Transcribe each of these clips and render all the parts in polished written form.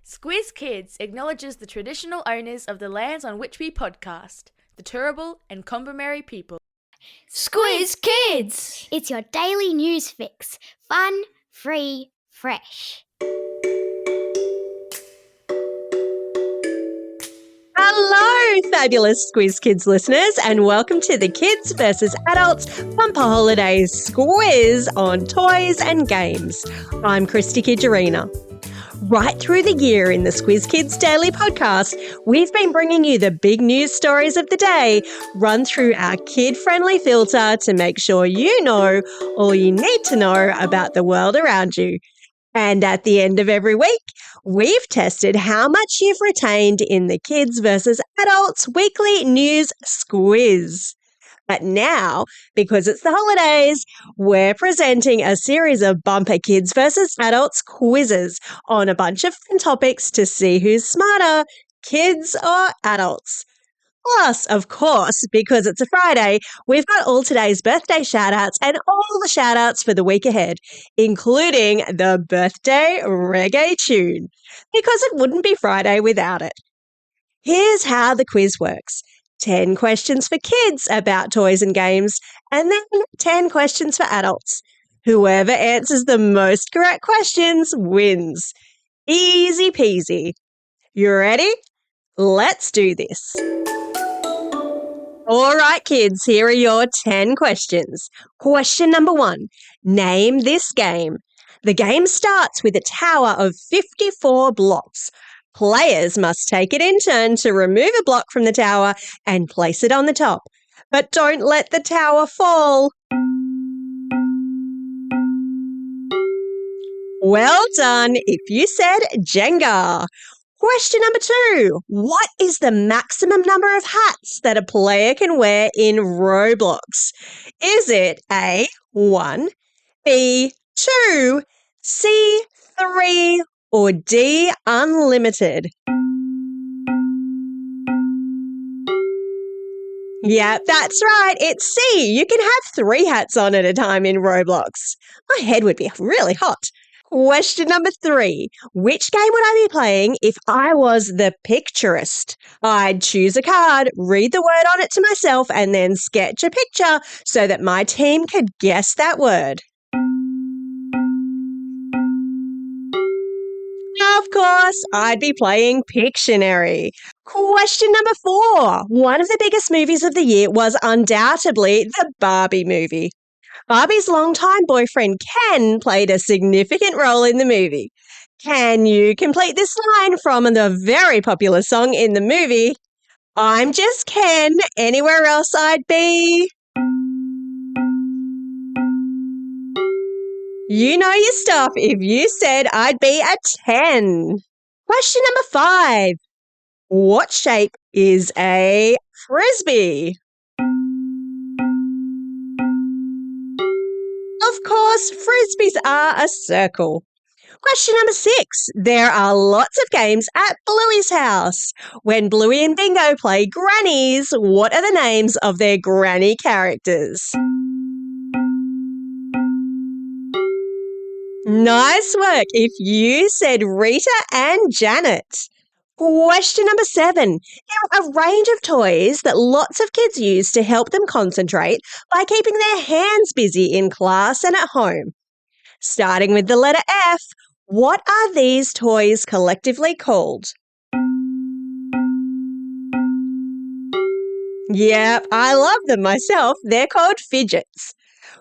Squiz Kids acknowledges the traditional owners of the lands on which we podcast, the Turrbal and Kombumerri people. Squiz Kids! It's your daily news fix. Fun, free, fresh. Hello, fabulous Squiz Kids listeners, and welcome to the Kids versus Adults Bumper Holidays Squiz on Toys and Games. I'm Christy Kidgerina. Right through the year in the Squiz Kids Daily Podcast, we've been bringing you the big news stories of the day, run through our kid-friendly filter to make sure you know all you need to know about the world around you. And at the end of every week, we've tested how much you've retained in the Kids versus Adults Weekly News Squiz. But now, because it's the holidays, we're presenting a series of bumper Kids versus Adults quizzes on a bunch of fun topics to see who's smarter, kids or adults. Plus, of course, because it's a Friday, we've got all today's birthday shout-outs and all the shout-outs for the week ahead, including the birthday reggae tune, because it wouldn't be Friday without it. Here's how the quiz works. 10 questions for kids about toys and games, and then 10 questions for adults. Whoever answers the most correct questions wins. Easy peasy. You ready? Let's do this. All right, kids, here are your 10 questions. Question number 1. Name this game. The game starts with a tower of 54 blocks. Players must take it in turn to remove a block from the tower and place it on the top. But don't let the tower fall. Well done if you said Jenga. Question number 2. What is the maximum number of hats that a player can wear in Roblox? Is it A, 1, B, 2, C, 3, or D, unlimited? Yeah, that's right. It's C. You can have 3 hats on at a time in Roblox. My head would be really hot. Question number 3. Which game would I be playing if I was the picturist? I'd choose a card, read the word on it to myself, and then sketch a picture so that my team could guess that word. Of course, I'd be playing Pictionary. Question number 4. One of the biggest movies of the year was undoubtedly the Barbie movie. Barbie's longtime boyfriend Ken played a significant role in the movie. Can you complete this line from the very popular song in the movie? I'm just Ken, anywhere else I'd be. You know your stuff if you said I'd be a 10. Question number 5. What shape is a frisbee? Of course, frisbees are a circle. Question number 6. There are lots of games at Bluey's house. When Bluey and Bingo play grannies, what are the names of their granny characters? Nice work if you said Rita and Janet. Question number 7. There are a range of toys that lots of kids use to help them concentrate by keeping their hands busy in class and at home. Starting with the letter F, what are these toys collectively called? Yep, I love them myself. They're called fidgets.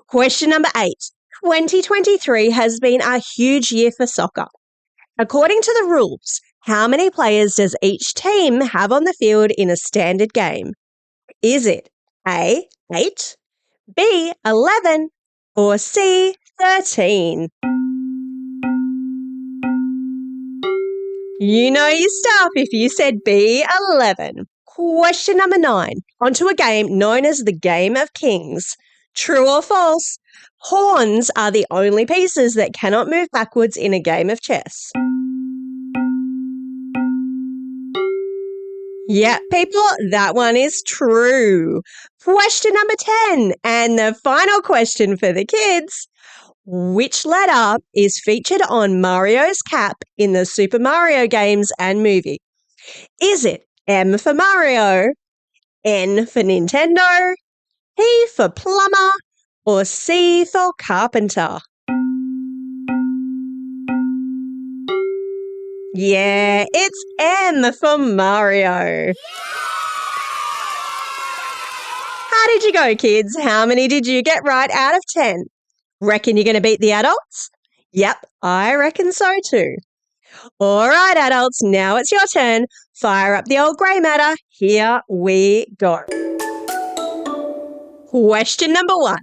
Question number 8. 2023 has been a huge year for soccer. According to the rules, how many players does each team have on the field in a standard game? Is it A, 8, B, 11, or C, 13? You know your stuff if you said B, 11. Question number 9. Onto a game known as the Game of Kings. True or false? Pawns are the only pieces that cannot move backwards in a game of chess. Yeah, people, that one is true. Question number 10, and the final question for the kids. Which letter is featured on Mario's cap in the Super Mario games and movie? Is it M for Mario, N for Nintendo, P for plumber, or C for carpenter? Yeah, it's M for Mario. How did you go, kids? How many did you get right out of 10? Reckon you're going to beat the adults? Yep, I reckon so too. All right, adults, now it's your turn. Fire up the old grey matter. Here we go. Question number 1.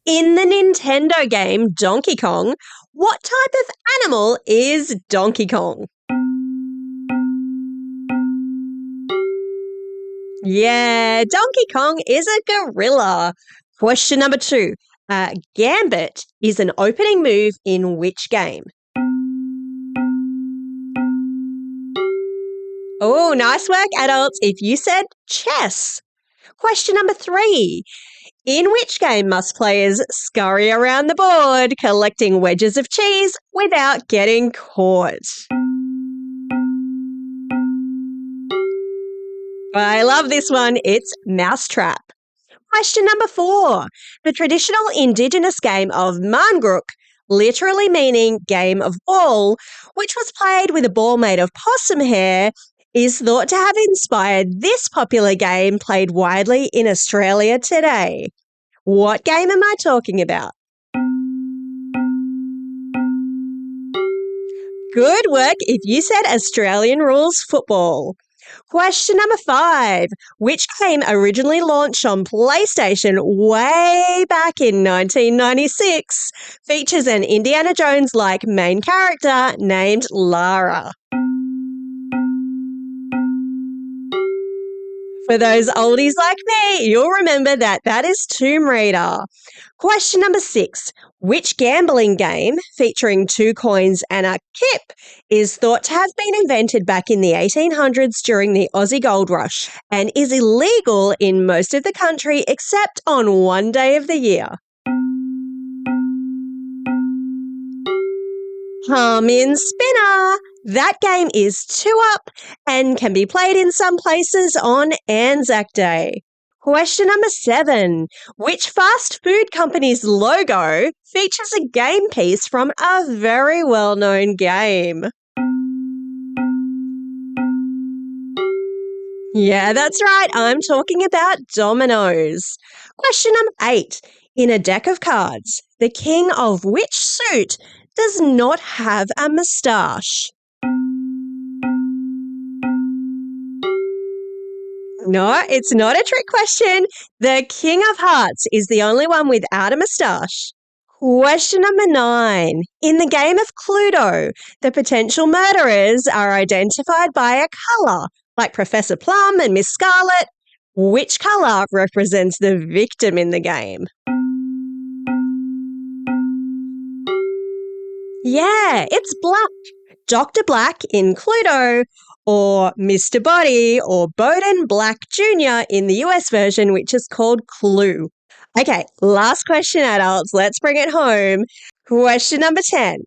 In the Nintendo game Donkey Kong, what type of animal is Donkey Kong? Yeah, Donkey Kong is a gorilla. Question number 2. Gambit is an opening move in which game? Oh, nice work, adults, if you said chess. Question number 3. In which game must players scurry around the board collecting wedges of cheese without getting caught? I love this one. It's Mousetrap. Question number 4. The traditional Indigenous game of Mangrook, literally meaning game of ball, which was played with a ball made of possum hair, is thought to have inspired this popular game played widely in Australia today. What game am I talking about? Good work if you said Australian rules football. Question number 5. Which game originally launched on PlayStation way back in 1996 features an Indiana Jones-like main character named Lara? For those oldies like me, you'll remember that is Tomb Raider. Question number 6. Which gambling game, featuring 2 coins and a kip, is thought to have been invented back in the 1800s during the Aussie Gold Rush and is illegal in most of the country except on one day of the year? Hum in Spinner. That game is 2 up and can be played in some places on Anzac Day. Question number 7. Which fast food company's logo features a game piece from a very well-known game? Yeah, that's right. I'm talking about Domino's. Question number 8. In a deck of cards, the king of which suit does not have a moustache? No, it's not a trick question. The King of Hearts is the only one without a moustache. Question number 9. In the game of Cluedo, the potential murderers are identified by a colour, like Professor Plum and Miss Scarlet. Which colour represents the victim in the game? Yeah, it's black. Dr. Black in Cluedo, or Mr. Body or Bowden Black Jr. in the US version, which is called Clue. Okay, last question, adults. Let's bring it home. Question number 10.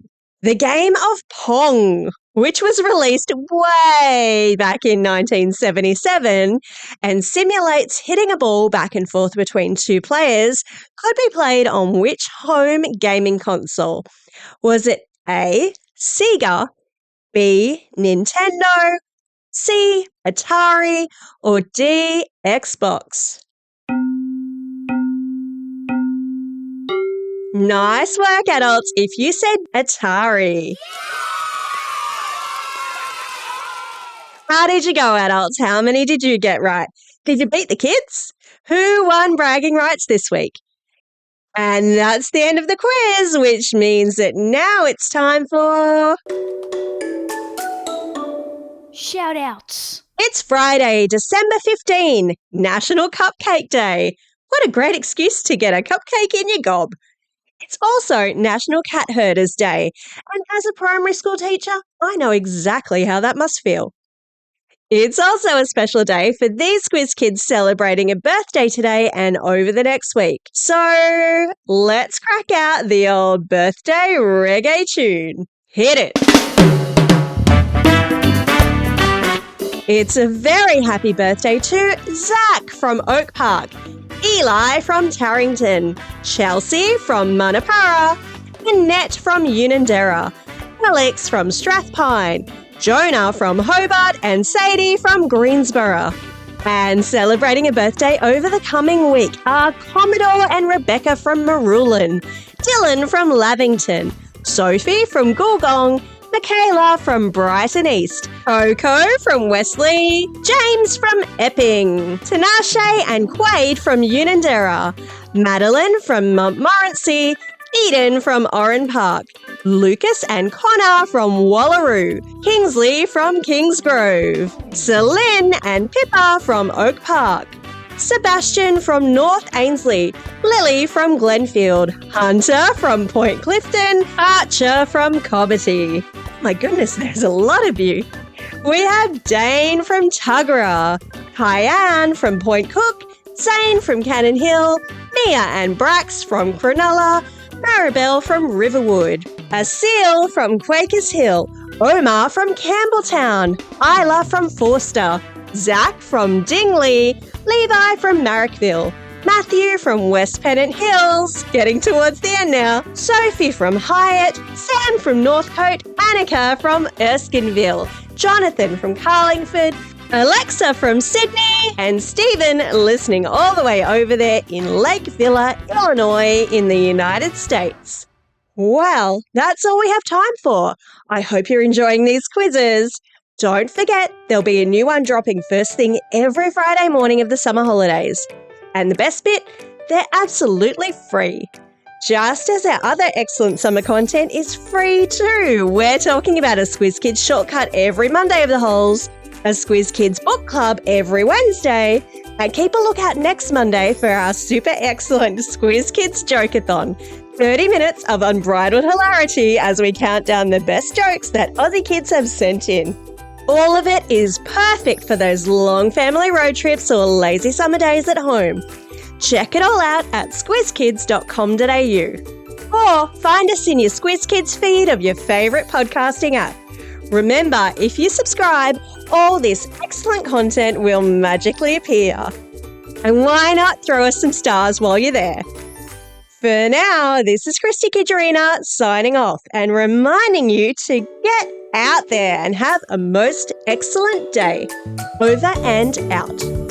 The game of Pong, which was released way back in 1977 and simulates hitting a ball back and forth between 2 players, could be played on which home gaming console? Was it A, Sega, B, Nintendo, C, Atari, or D, Xbox? Nice work, adults, if you said Atari. How did you go, adults? How many did you get right? Did you beat the kids? Who won bragging rights this week? And that's the end of the quiz, which means that now it's time for Shout outs. It's Friday, December 15, National Cupcake Day. What a great excuse to get a cupcake in your gob. It's also National Cat Herders Day, and as a primary school teacher, I know exactly how that must feel. It's also a special day for these Squiz kids celebrating a birthday today and over the next week. So let's crack out the old birthday reggae tune. Hit it! It's a very happy birthday to Zach from Oak Park, Eli from Tarrington, Chelsea from Manapara, Annette from Unanderra, Alex from Strathpine, Jonah from Hobart and Sadie from Greensboro. And celebrating a birthday over the coming week are Commodore and Rebecca from Marulan, Dylan from Lavington, Sophie from Goolgong, Michaela from Brighton East, Coco from Wesley, James from Epping, Tinashe and Quaid from Unanderra, Madeline from Montmorency, Eden from Oran Park, Lucas and Connor from Wallaroo, Kingsley from Kingsgrove, Celine and Pippa from Oak Park, Sebastian from North Ainsley, Lily from Glenfield, Hunter from Point Clifton, Archer from Cobbitty. My goodness, there's a lot of you. We have Dane from Tuggerah, Kyan from Point Cook, Zane from Cannon Hill, Mia and Brax from Cronulla, Maribel from Riverwood, Asil from Quakers Hill, Omar from Campbelltown, Isla from Forster, Zach from Dingley, Levi from Marrickville, Matthew from West Pennant Hills, getting towards the end now, Sophie from Hyatt, Sam from Northcote, Annika from Erskineville, Jonathan from Carlingford, Alexa from Sydney, and Stephen listening all the way over there in Lake Villa, Illinois in the United States. Well, that's all we have time for. I hope you're enjoying these quizzes. Don't forget, there'll be a new one dropping first thing every Friday morning of the summer holidays. And the best bit, they're absolutely free. Just as our other excellent summer content is free too. We're talking about a Squiz Kids shortcut every Monday of the Holes, a Squiz Kids book club every Wednesday, and keep a lookout next Monday for our super excellent Squiz Kids Joke-a-thon. 30 minutes of unbridled hilarity as we count down the best jokes that Aussie kids have sent in. All of it is perfect for those long family road trips or lazy summer days at home. Check it all out at squizkids.com.au or find us in your Squiz Kids feed of your favourite podcasting app. Remember, if you subscribe, all this excellent content will magically appear. And why not throw us some stars while you're there? For now, this is Christy Kidgerina signing off and reminding you to get out there and have a most excellent day. Over and out.